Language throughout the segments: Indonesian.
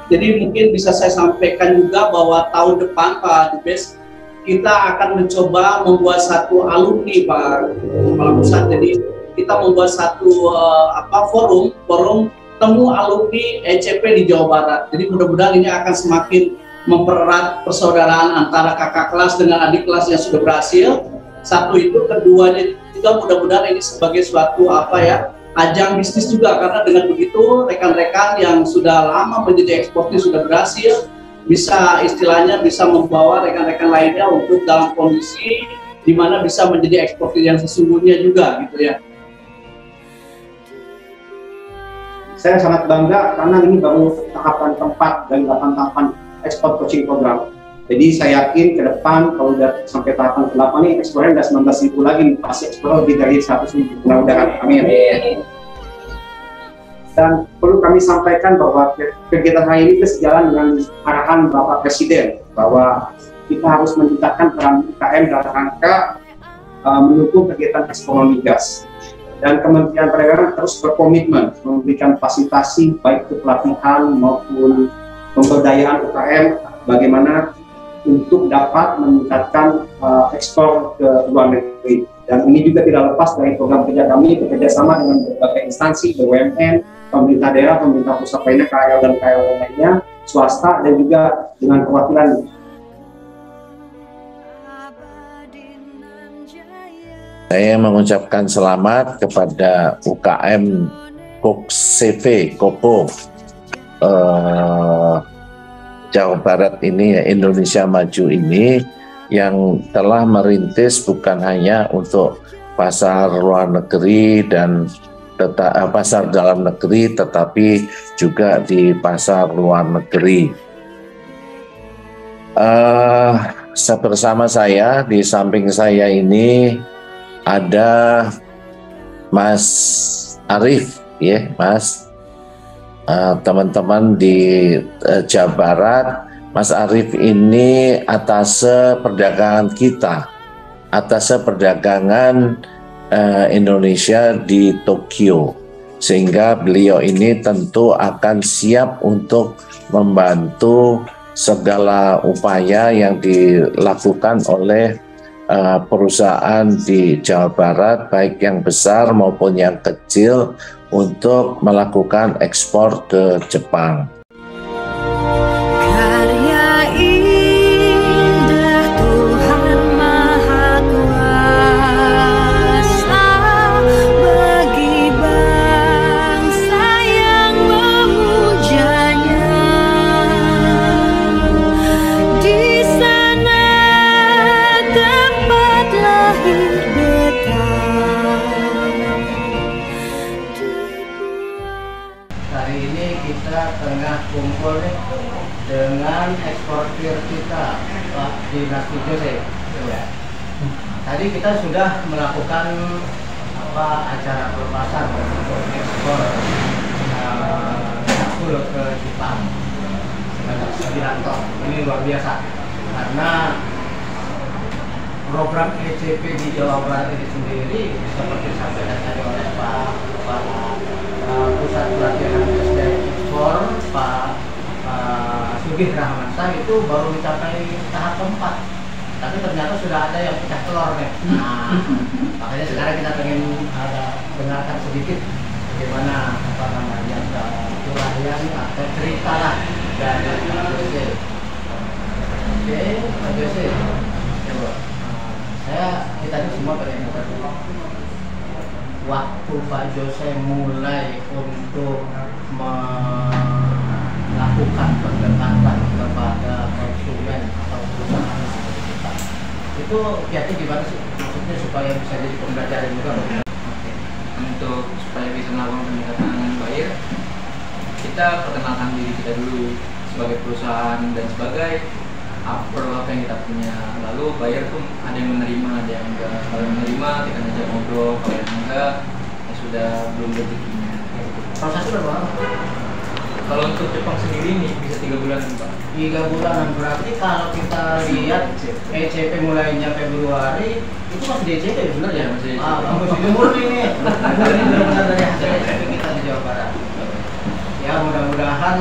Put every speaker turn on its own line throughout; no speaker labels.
Jadi mungkin bisa saya sampaikan juga bahwa tahun depan Pak Dubes, kita akan mencoba membuat satu alumni Pak Kepala Pusat. Jadi kita membuat satu forum temu alumni ECP di Jawa Barat. Jadi mudah-mudahan ini akan semakin mempererat persaudaraan antara kakak kelas dengan adik kelas yang sudah berhasil. Satu itu, keduanya juga mudah-mudahan ini sebagai suatu ajang bisnis juga, karena dengan begitu rekan-rekan yang sudah lama menjadi eksportir sudah berhasil, bisa istilahnya bisa membawa rekan-rekan lainnya untuk dalam kondisi di mana bisa menjadi eksportir yang sesungguhnya juga gitu ya.
Saya sangat bangga karena ini baru tahapan keempat dari 8 tahapan ekspor coaching program. Jadi saya yakin ke depan kalau udah sampai tahapan ke-8 nih, ekspornya udah 19.000 lagi, pasti ekspor lebih dari 100.000. Mudah-mudahan, amin. Dan perlu kami sampaikan bahwa kegiatan hari ini sejalan dengan arahan Bapak Presiden bahwa kita harus meningkatkan peran UKM dalam rangka mendukung kegiatan ekspor migas. Dan Kementerian Perdagangan terus berkomitmen memberikan fasilitasi baik itu pelatihan maupun pemberdayaan UKM bagaimana untuk dapat meningkatkan ekspor ke luar negeri. Dan ini juga tidak lepas dari program kerja kami bekerjasama dengan berbagai instansi, BUMN, pemerintah daerah, pemerintah pusat lainnya, KL dan KL lainnya, swasta, dan juga dengan perwakilan.
Saya mengucapkan selamat kepada UKM CV Koko Jawa Barat ini, Indonesia Maju ini, yang telah merintis bukan hanya untuk pasar luar negeri dan pasar dalam negeri, tetapi juga di pasar luar negeri. Bersama saya, di samping saya ini ada Mas Arief, ya Mas. Teman-teman di Jawa Barat, Mas Arief ini atase perdagangan kita, atase perdagangan Indonesia di Tokyo, sehingga beliau ini tentu akan siap untuk membantu segala upaya yang dilakukan oleh perusahaan di Jawa Barat, baik yang besar maupun yang kecil, untuk melakukan ekspor ke Jepang.
Dengan eksportir kita Pak Dinasti Jose. Tadi kita sudah melakukan acara pelepasan untuk ekspor Yakul ke Jepang sebanyak 9 ton. Ini luar biasa karena program ECP di Jawa Barat ini sendiri seperti disampaikan tadi oleh Pak Pusat Pelatihan SDM Ekspor Pak Sugih Rahmansyah itu baru mencapai tahap keempat, tapi ternyata sudah ada yang pecah telur nih. Nah, makanya sekarang kita pengen dengarkan sedikit bagaimana curhatan atau cerita lah dari Pak Jose. Oke, Pak Jose, kita ini semua pengen tahu waktu Pak Jose mulai untuk melakukan pendekatan kepada konsumen atau perusahaan kita, itu kiatnya gimana sih? Maksudnya supaya bisa jadi pembelajaran juga.
Oke. Untuk supaya bisa melakukan pendekatan dengan buyer, kita perkenalkan diri kita dulu sebagai perusahaan dan sebagai produk apa yang kita punya. Lalu buyer pun ada yang menerima, ada yang enggak. Kalau yang menerima kita ngajak ngobrol, kalau yang enggak ya sudah belum rezekinya.
Prosesnya berapa lama?
Kalau untuk Jepang sendiri nih bisa 3 bulan Pak.
3 bulan, berarti kalau kita lihat ECP mulainya Februari, itu masih di ECP bener ya?
Masih
masih murni nih. Ini benar-benar dari hasil ECP kita di Jawa Barat. Ya mudah-mudahan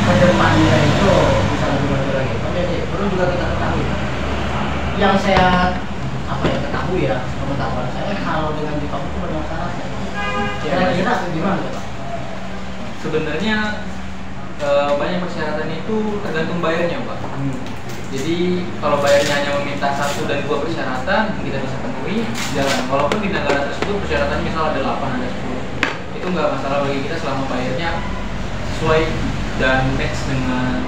kedepannya itu bisa lebih maju lagi. Oke, perlu juga kita ketahui. Yang saya ketahui ya, pengetahuan saya kalau dengan Jepang itu banyak syaratnya. Kira-kira gimana Pak?
Sebenarnya banyak persyaratan itu tergantung bayarnya Pak. Jadi kalau bayarnya hanya meminta 1 dan 2 persyaratan kita bisa penuhi, jalan. Walaupun di negara tersebut persyaratannya misal ada 8 ada 10, itu nggak masalah bagi kita selama bayarnya sesuai dan match dengan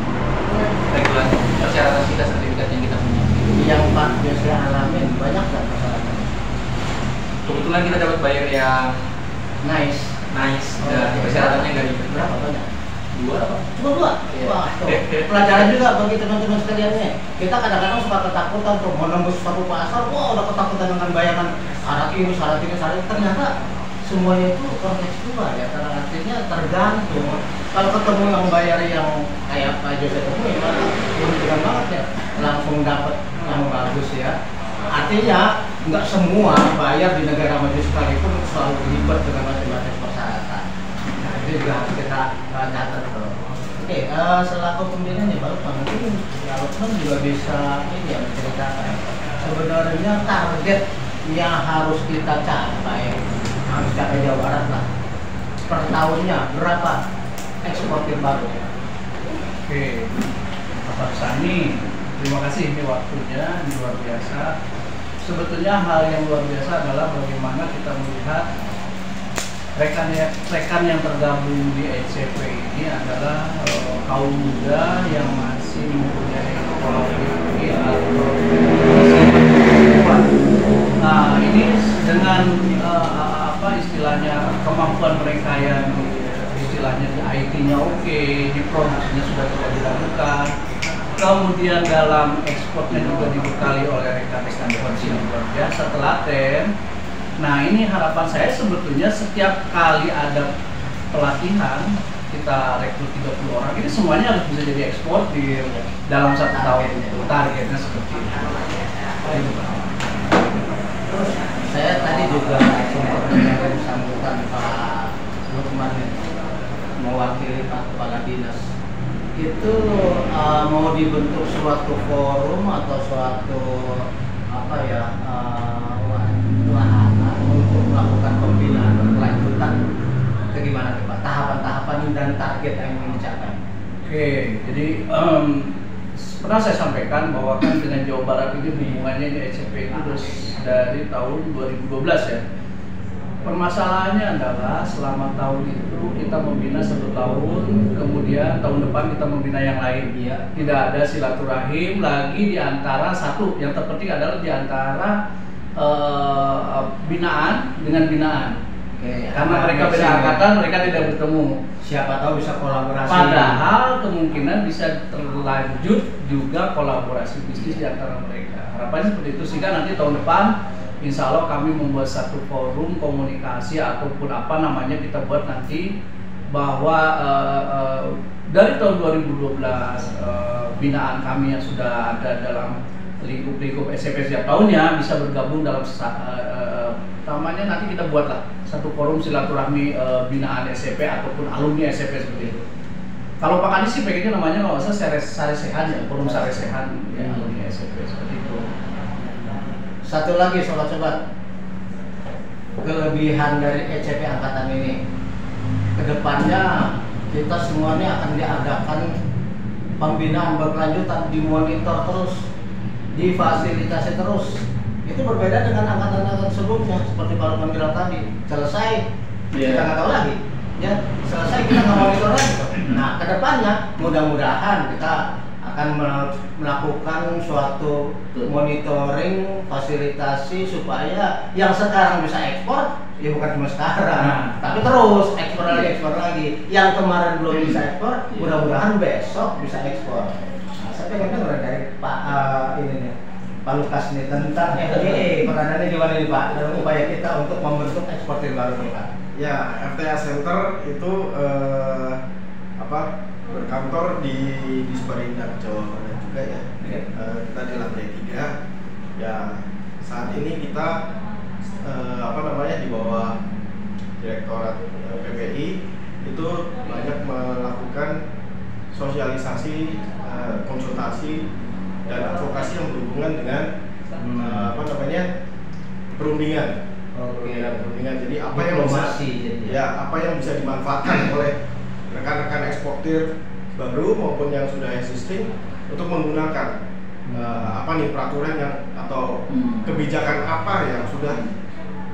regulasi persyaratan kita, sertifikat yang kita punya.
Yang Pak biasa alamin banyak nggak persyaratan?
Kebetulan kita dapat bayar yang
nice
dan persyaratannya nggak ribet.
Berapa banyak?
2 apa?
Cuma 2?
Iya.
Wah, pelajaran juga bagi teman-teman sekalian nih. Kita kadang-kadang suka ketakutan tuh menembus suatu pasar, wah udah ketakutan dengan bayaran syarat ini. Ternyata semuanya itu kontekstual ya, karena artinya tergantung. Kalau ketemu yang bayar yang kayak Pak Jose temui, dengan banget ya, langsung dapat yang bagus ya. Artinya nggak semua bayar di negara maju sekalipun selalu ribet dengan macam-macam persyaratan. Nah, itu juga harus kita catat tuh. Oke, selaku pembinanya Pak Lukman, mungkin Pak Lukman juga bisa ini ya menceritakan sebenarnya target yang harus kita capai, harus capai Jawa Barat lah. Per tahunnya berapa eksportir baru?
Oke, Pak Sani, terima kasih ini waktunya, ini luar biasa. Sebetulnya hal yang luar biasa adalah bagaimana kita melihat rekan yang tergabung di ECP ini adalah kaum muda yang masih mempunyai kualifikasi atau kemampuan. Nah, ini dengan istilahnya kemampuan mereka yang istilahnya di IT-nya oke, di produksinya sudah tidak dilakukan. Kemudian dalam ekspornya juga dibekali oleh rekan-rekan kondisi yang luar biasa telaten. Nah, ini harapan saya sebetulnya setiap kali ada pelatihan kita rekrut 30 orang ini semuanya harus bisa jadi eksportir dalam 1 tahun itu, targetnya seperti itu.
Terus saya tadi juga sempat mendengar sambutan Pak Lukman mewakili Pak Kepala Dinas. Itu mau dibentuk suatu forum atau suatu wahana untuk melakukan pembinaan berkelanjutan. Itu gimana Pak? Tahapan-tahapan dan target yang ingin dicapai.
Oke, jadi pernah saya sampaikan bahwa kan dengan Jawa Barat ini hubungannya di ECP itu dari tahun 2012 ya. Permasalahannya adalah selama tahun itu kita membina 1 tahun, kemudian tahun depan kita membina yang lain.
Iya.
Tidak ada silaturahim lagi di antara satu. Yang terpenting adalah di antara binaan dengan binaan.
Oke,
karena mereka beda angkatan, mereka tidak bertemu.
Siapa tahu bisa kolaborasi.
Padahal kemungkinan bisa terlanjut juga kolaborasi bisnis di antara mereka. Harapannya seperti itu, sehingga nanti tahun depan insya Allah kami membuat satu forum komunikasi ataupun apa namanya kita buat nanti bahwa dari tahun 2012 binaan kami yang sudah ada dalam lingkup SMP setiap tahunnya bisa bergabung dalam namanya nanti kita buatlah satu forum silaturahmi binaan SMP ataupun alumni SMP seperti itu. Kalau Pak Kadis sih pengennya namanya kalau saya Saresehan ya, forum Saresehan ya, alumni SMP seperti itu.
Satu lagi sobat-sobat, kelebihan dari ECP angkatan ini, kedepannya kita semuanya akan diadakan pembinaan berkelanjutan, dimonitor terus, difasilitasi terus. Itu berbeda dengan angkatan-angkatan sebelumnya, seperti Pak Lukman bilang tadi, selesai kita nggak tahu lagi, ya selesai kita nggak monitor lagi. Nah, kedepannya mudah-mudahan kita akan melakukan suatu monitoring, fasilitasi supaya yang sekarang bisa ekspor, ya bukan cuma sekarang, tapi terus ekspor lagi. Yang kemarin belum bisa ekspor, mudah-mudahan besok bisa ekspor. Nah, saya pengen dengar dari Pak ini nih, Pak Lukas nih tentang peranannya gimana nih Pak dalam upaya kita untuk membentuk eksportir baru nih Pak.
Ya, FTA Center itu berkantor di Disperindak Jawa Barat juga ya. Kita di lantai 3. Ya, saat ini kita di bawah Direktorat PPI itu banyak melakukan sosialisasi, konsultasi dan advokasi yang berhubungan dengan perundingan. Perundingan. Jadi apa yang bisa dimanfaatkan oleh rekan-rekan eksportir baru maupun yang sudah existing untuk menggunakan peraturan yang atau kebijakan apa yang sudah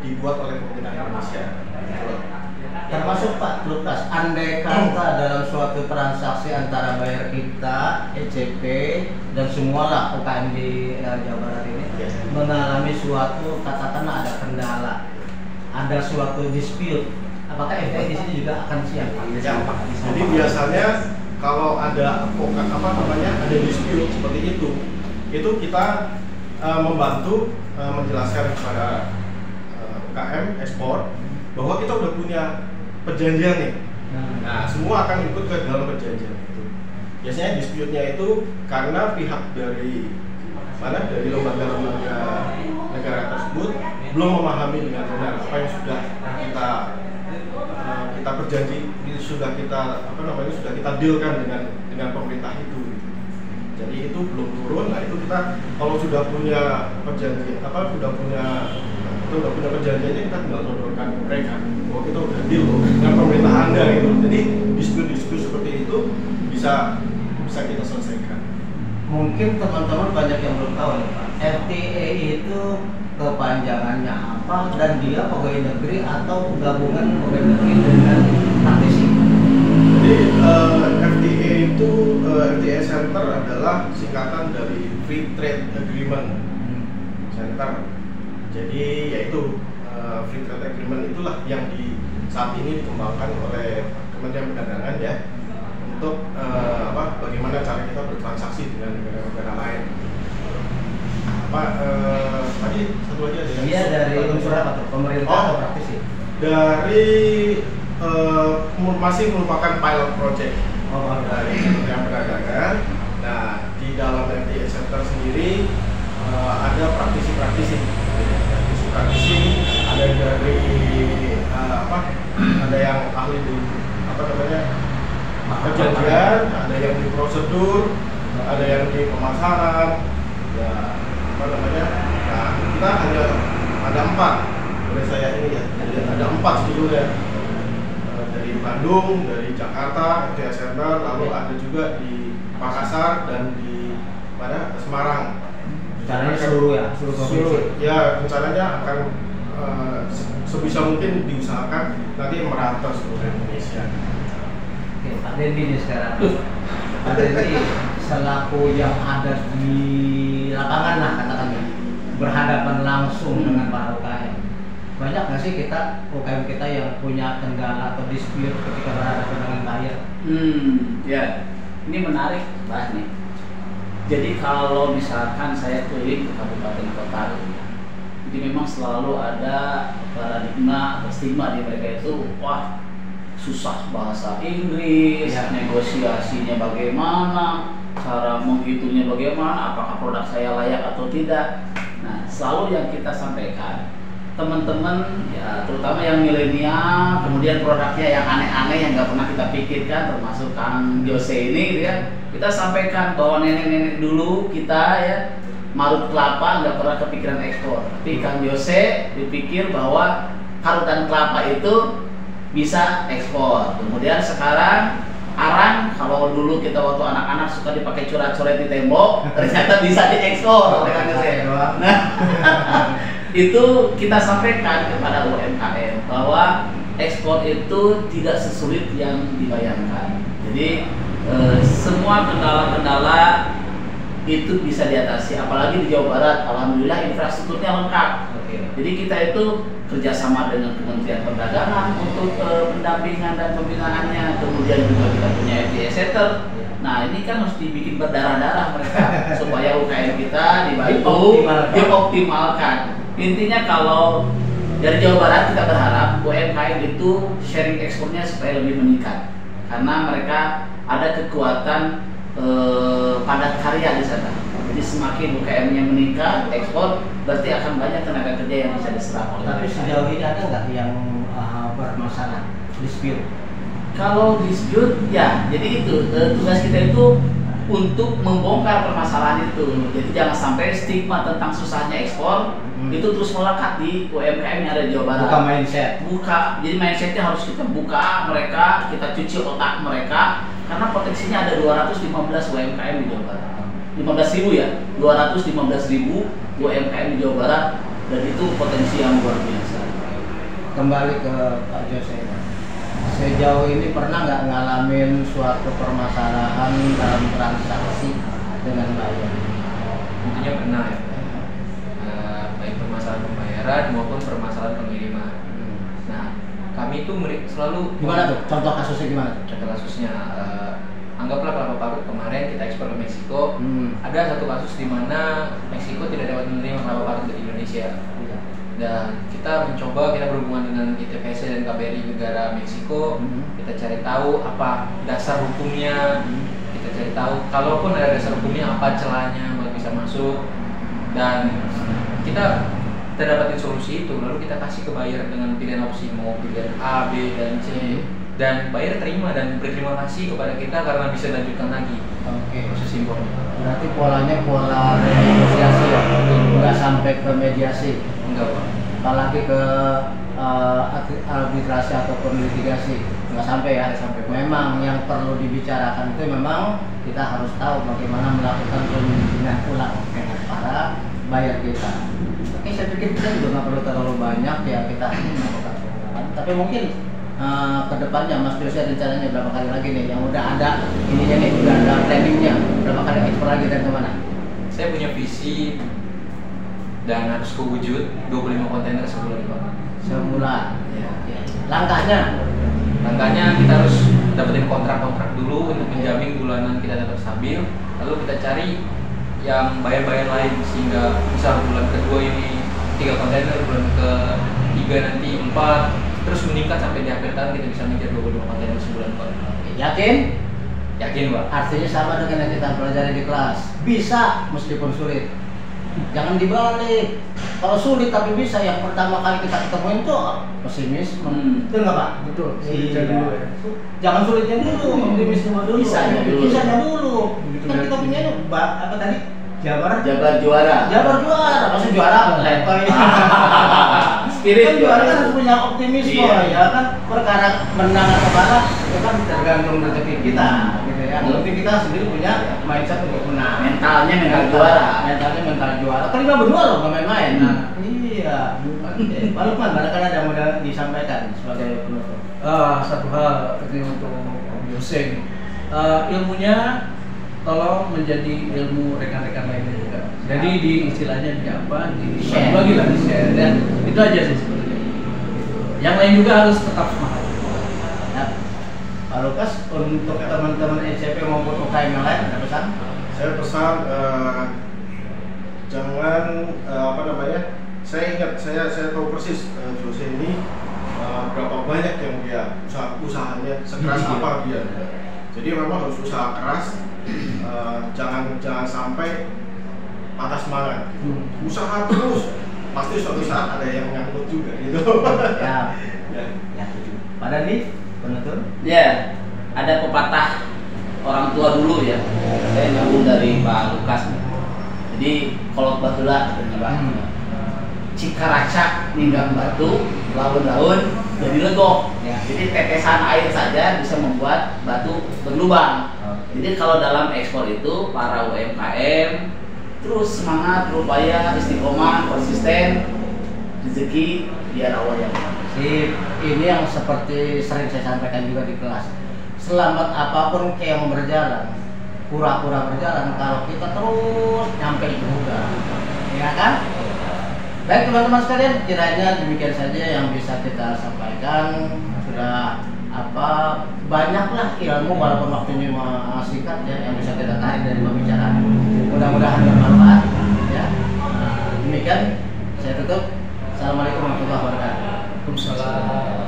dibuat oleh pemerintah Indonesia.
Termasuk Pak Lukas, andai kata dalam suatu transaksi antara buyer kita, ECP, dan semualah UKM di Jawa Barat ini mengalami suatu, katakanlah ada kendala, ada suatu dispute, apakah FDI di sini juga akan siap?
Jadi biasanya kalau ada ada dispute seperti itu kita membantu menjelaskan kepada UKM ekspor bahwa kita udah punya perjanjian nih. Nah, semua akan ikut ke dalam perjanjian itu. Biasanya dispute-nya itu karena pihak dari lembaga-lembaga negara tersebut belum memahami dengan benar apa yang sudah kita perjanji, sudah kita dealkan dengan pemerintah itu. Jadi itu belum turun. Nah, itu kita kalau sudah punya perjanjian udah punya perjanjiannya, kita tinggal sodorkan ke mereka bahwa kita udah deal dengan pemerintah Anda gitu. Jadi dispute seperti itu bisa kita selesaikan.
Mungkin teman-teman banyak yang belum tahu ya Pak, FTA itu kepanjangannya apa dan dia pegawai negeri atau gabungan pegawai negeri dengan praktisi?
Jadi FTA Center adalah singkatan dari Free Trade Agreement Center. Jadi yaitu Free Trade Agreement itulah yang saat ini dikembangkan oleh Kementerian Perdagangan ya, untuk bagaimana cara kita bertransaksi dengan negara-negara lain. Tadi satu lagi ada.
Iya, dari unsur apa tuh? Pemerintah atau praktisi?
Dari masih merupakan pilot project dari Kementerian Perdagangan. Nah, di dalam FTA Center sendiri ada praktisi-praktisi, ada dari ada yang ahli di perjanjian, ada yang di prosedur, ada yang di pemasaran, ya nah, kita ada 4 oleh saya ini ya, ada 4 sebetulnya, dari Bandung, dari Jakarta, FTA Center, lalu ada juga di Makassar dan di Semarang.
Rencananya seluruh provinsi.
Ya, rencananya akan sebisa mungkin diusahakan nanti merata seluruh Indonesia.
Oke, Pak Dendi nih sekarang. Pak Dendi selaku yang ada di lapangan lah katakannya, berhadapan langsung dengan para UKM. Banyak nggak sih UKM kita yang punya kendala atau dispute ketika berhadapan dengan buyer?
Ya, ini menarik Pak nih. Jadi kalau misalkan saya keliling ke kabupaten kota, jadi memang selalu ada paradigma atau stigma di mereka itu, wah susah bahasa Inggris, negosiasinya bagaimana, cara menghitungnya bagaimana, apakah produk saya layak atau tidak. Nah, selalu yang kita sampaikan, teman-teman ya terutama yang milenial, kemudian produknya yang aneh-aneh yang nggak pernah kita pikirkan, termasuk Kang Jose ini gitu ya, kita sampaikan bahwa nenek-nenek dulu kita ya marut kelapa nggak pernah kepikiran ekspor, tapi Kang Jose dipikir bahwa parutan kelapa itu bisa ekspor. Kemudian sekarang arang, kalau dulu kita waktu anak-anak suka dipakai coret-coret di tembok, ternyata bisa diekspor oleh Kang Jose. Nah, itu kita sampaikan kepada UMKM bahwa ekspor itu tidak sesulit yang dibayangkan. Jadi semua kendala-kendala itu bisa diatasi, apalagi di Jawa Barat, alhamdulillah infrastrukturnya lengkap. Jadi kita itu kerjasama dengan Kementerian Perdagangan untuk pendampingan dan pembinaannya, kemudian juga kita punya FTA Center. Nah, ini kan harus dibikin berdarah-darah mereka supaya UKM kita dibantu dioptimalkan. Intinya kalau dari Jawa Barat kita berharap UMKM itu sharing ekspornya supaya lebih meningkat, karena mereka ada kekuatan padat karya di sana. Jadi semakin UKM-nya meningkat, ekspor, berarti akan banyak tenaga kerja yang bisa diserap oleh.
Tapi sejauh ini ada nggak yang bermasalah, dispute? Kalau dispute ya, jadi itu tugas kita itu untuk membongkar permasalahan itu. Jadi jangan sampai stigma tentang susahnya ekspor itu terus melekat di UMKM yang ada di Jawa Barat.
Buka mindset.
Jadi mindsetnya harus kita buka mereka, kita cuci otak mereka, karena potensinya ada 215 UMKM di Jawa Barat. 15.000 ya, 215.000 UMKM di Jawa Barat, dan itu potensi yang luar biasa.
Kembali ke Pak Jose, sejauh ini pernah nggak ngalamin suatu permasalahan dalam transaksi dengan buyer?
Tentunya pernah ya. Baik permasalahan pembayaran maupun permasalahan pengiriman. Nah, kami itu selalu
Gimana tuh? Contoh kasusnya gimana tuh?
Contoh kasusnya, anggaplah kelapa parut kemarin kita ekspor ke Meksiko. Ada satu kasus di mana Meksiko tidak dapat menerima kelapa parut dari Indonesia. Dan kita berhubungan dengan ITPC dan KBRI negara Meksiko. Kita cari tahu apa dasar hukumnya. Kita cari tahu kalaupun ada dasar hukumnya apa celahnya buat bisa masuk. Dan kita dapatin solusi itu, lalu kita kasih ke buyer dengan pilihan opsi mau pilihan A, B, dan C, dan buyer terima dan berterima kasih kepada kita karena bisa lanjutkan lagi proses impornya.
Berarti polanya pola negosiasi ya, nggak sampai ke mediasi,
Enggak, Pak.
apalagi ke arbitrasi ataupun litigasi, nggak sampai ya. Memang yang perlu dibicarakan itu memang kita harus tahu bagaimana melakukan pembinaan ulang dengan para buyer kita. Oke, saya pikir kita juga nggak perlu terlalu banyak ya kita melakukan pengenalan. Tapi mungkin kedepannya Mas Jose rencananya berapa kali lagi nih yang udah ada ininya nih, udah ada planningnya berapa kali ekspor lagi dan kemana?
Saya punya visi dan harus kewujud 25 kontainer sebulan, Pak.
Sebulan.
Ya.
Langkahnya
kita harus dapetin kontrak-kontrak dulu untuk menjamin bulanan kita dapat stabil. Lalu kita cari yang bayar-bayar lain sehingga misal bulan kedua ini 3 kontainer, bulan ke-3 nanti 4, terus meningkat sampai di akhir tahun kita bisa mengejar 25 kontainer sebulan, Pak.
Yakin?
Yakin, Pak.
Artinya sama dengan yang kita pelajari di kelas. Bisa meskipun sulit. Jangan dibalik. Kalau sulit tapi bisa, yang pertama kali kita ketemuin tuh pesimis. Betul nggak, Pak? Betul.
Iya.
Jangan sulitnya dulu, optimisnya dulu.
Bisanya dulu.
Bisanya dulu. Kan kita punya itu apa tadi? Jabar
juara.
Maksudnya juara letoy.
Spirit
kan juara kan harus punya optimisme, ya kan. Perkara menang atau kalah itu kan tergantung rezeki kita, gitu ya. Mungkin kita sendiri punya mindset untuk menang.
Mentalnya
mental juara. Kan 5 benua loh, nggak main-main. Nah, iya. Pak Lukman, barangkali ada yang mau disampaikan sebagai penutup.
Satu hal ini untuk Om Yose, ilmunya tolong menjadi ilmu rekan-rekan lainnya juga. Jadi di istilahnya di apa, di bagi lah, di share, dan itu aja sih sebenarnya. Yang lain juga harus tetap semangat.
Ya. Pak Lukas, untuk teman-teman ECP maupun UKM yang lain ada pesan?
Saya pesan jangan saya ingat, saya tahu persis Jose ini berapa banyak yang dia usahanya sekeras apa dia. Jadi memang harus usaha keras, jangan sampai patah semangat. Usaha terus, pasti suatu saat ada yang nyangkut juga gitu.
Ya. Pak Dandi, penutur?
Ya, ada pepatah orang tua dulu ya. Saya nyambung dari Pak Lukas. Jadi kalau batulah Pak. Jika racak pinggang batu, daun-daun jadi legok. Ya. Jadi tetesan air saja bisa membuat batu berlubang. Jadi kalau dalam ekspor itu para UMKM terus semangat, berupaya, istiqomah, konsisten, rezeki biar Allah yang
Sip. Ini yang seperti sering saya sampaikan juga di kelas. Selamat apapun yang berjalan, pura-pura berjalan kalau kita terus nyampe juga, ya kan? Baik teman-teman sekalian, kiranya demikian saja yang bisa kita sampaikan. Sudah banyaklah ilmu walaupun waktunya singkat ya yang bisa kita tarik dari pembicaraan. Mudah-mudahan bermanfaat ya. Demikian saya tutup. Assalamualaikum warahmatullahi wabarakatuh.
Waalaikumsalam.